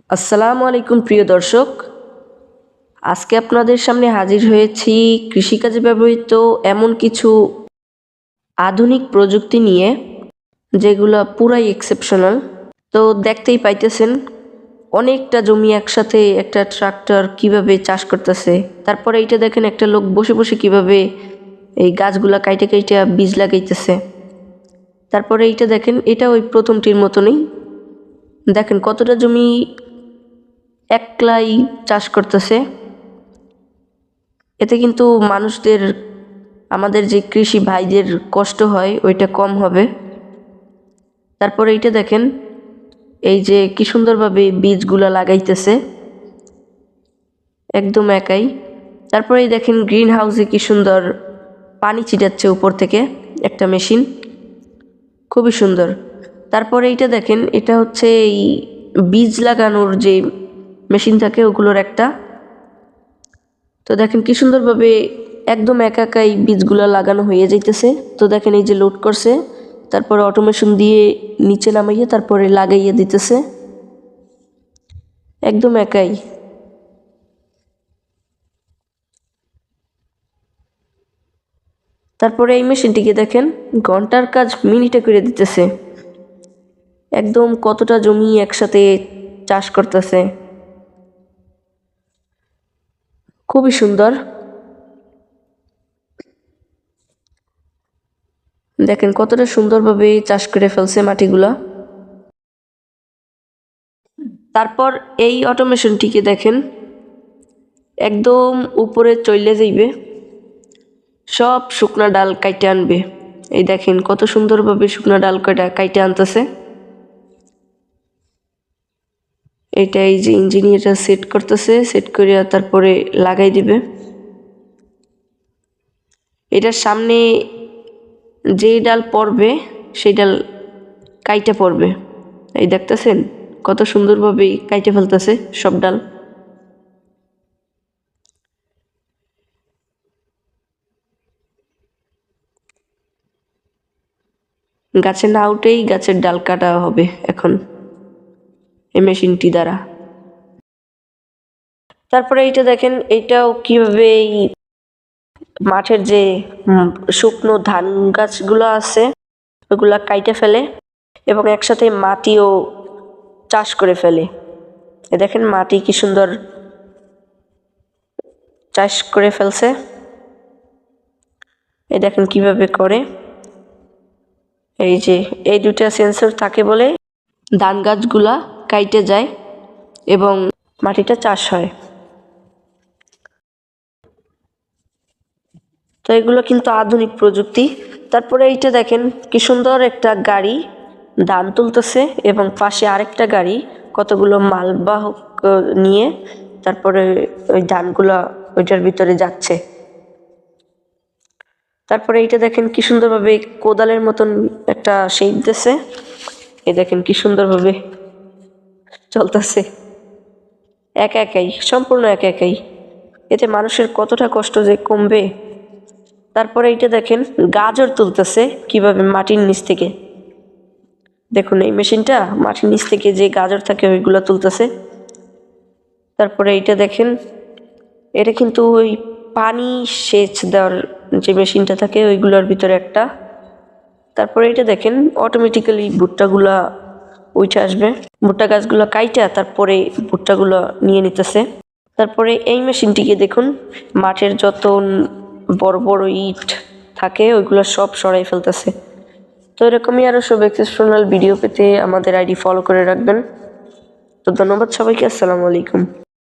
আসসালামু আলাইকুম প্রিয় দর্শক, আজকে আপনাদের সামনে হাজির হয়েছি কৃষিকাজে ব্যবহৃত এমন কিছু আধুনিক প্রযুক্তি নিয়ে যেগুলো পুরাই এক্সেপশনাল। তো দেখতেই পাইতেছেন অনেকটা জমি একসাথে একটা ট্রাক্টর কিভাবে চাষ করতেছে। তারপরে এইটা দেখেন একটা লোক বসে বসে কিভাবে এই গাছগুলা কাইটে কাইটে বীজ লাগাইতেছে। তারপরে এইটা দেখেন, এটা ওই প্রথমটির মতনই, দেখেন কতটা জমি একলাই চাষ করতেছে। এতে কিন্তু মানুষদের, আমাদের যে কৃষি ভাইদের কষ্ট হয় ওইটা কম হবে। তারপরে এইটা দেখেন, এই যে কি সুন্দরভাবে বীজগুলা লাগাইতেছে একদম একাই। তারপরে এই দেখেন গ্রিন হাউসে কি সুন্দর পানি ছিটাচ্ছে উপর থেকে একটা মেশিন, খুবই সুন্দর। তারপরে এইটা দেখেন, এটা হচ্ছে এই বীজ লাগানোর যে মেশিন থাকে ওগুলোর একটা। তো দেখেন কি সুন্দরভাবে একদম একাই বীজগুলো লাগানো হয়ে যাইতেছে। তো দেখেন এই যে লোড করছে, তারপরে অটোমেশন দিয়ে নিচে নামাইয়ে তারপরে লাগাইয়ে দিতেছে একদম একাই। তারপরে এই মেশিনটিকে দেখেন ঘন্টার কাজ মিনিটে করে দিতেছে। একদম কতটা জমি একসাথে চাষ করতেছে, খুবই সুন্দর। দেখেন কতটা সুন্দরভাবে চাষ করে ফেলছে মাটিগুলা। তারপর এই অটোমেশনটিকে দেখেন একদম উপরে চলে যাইবে, সব শুকনা ডাল কাইটে আনবে। এই দেখেন কত সুন্দরভাবে শুকনা ডাল কাইটে আনতেছে। এটা এই যে ইঞ্জিনিয়ারটা সেট করতেছে, সেট করে তারপরে লাগাই দিবে। এটার সামনে যে ডাল পড়বে সেই ডাল কাইটে পড়বে। এই দেখতেছেন কত সুন্দরভাবে কাইটে ফেলতেছে সব ডাল। গাছে না উঠেই গাছের ডাল কাটা হবে এখন এই মেশিনটি দ্বারা। তারপরে এইটা দেখেন, এইটাও কিভাবে এই মাঠের যে শুকনো ধান গাছগুলো আছে ওগুলা কাইটে ফেলে এবং একসাথে মাটিও চাষ করে ফেলে। এ দেখেন মাটি কি সুন্দর চাষ করে ফেলছে। এই দেখেন কিভাবে করে। এই যে এই দুটা সেন্সর থাকে বলে ধান গাছগুলা কাইটে যায় এবং মাটিটা চাষ হয়। তো এগুলো কিন্তু আধুনিক প্রযুক্তি। তারপরে এইটা দেখেন কি সুন্দর একটা গাড়ি ধান তুলতেছে এবং পাশে আরেকটা গাড়ি কতগুলো মালবাহক নিয়ে তারপরে ওই ধানগুলো ওইটার ভিতরে যাচ্ছে। তারপরে এইটা দেখেন কি সুন্দরভাবে কোদালের মতন একটা শেপ দিতেছে। এই দেখেন কি সুন্দরভাবে চলতেছে একাই, সম্পূর্ণ একাই। এতে মানুষের কতটা কষ্ট যে কমবে। তারপরে এইটা দেখেন গাজর তুলতেছে কিভাবে মাটির নিচ থেকে। দেখুন এই মেশিনটা মাটির নিচ থেকে যে গাজর থাকে ওইগুলো তুলতেছে। তারপরে এইটা দেখেন, এটা কিন্তু ওই পানি সেচ দেওয়ার যে মেশিনটা থাকে ওইগুলোর ভিতরে একটা। তারপরে এটা দেখেন অটোমেটিক্যালি ভুট্টাগুলা উঠে আসবে, ভুট্টা গাছগুলো কাইটা তারপরে ভুট্টাগুলো নিয়ে নিতেছে। তারপরে এই মেশিনটিকে দেখুন মাঠের যত বড় বড় ইট থাকে ওইগুলো সব সরাই ফেলতেছে। তো এরকমই আরও সব এক্সেপশনাল ভিডিও পেতে আমাদের আইডি ফলো করে রাখবেন। তো ধন্যবাদ সবাইকে, আসসালামু আলাইকুম।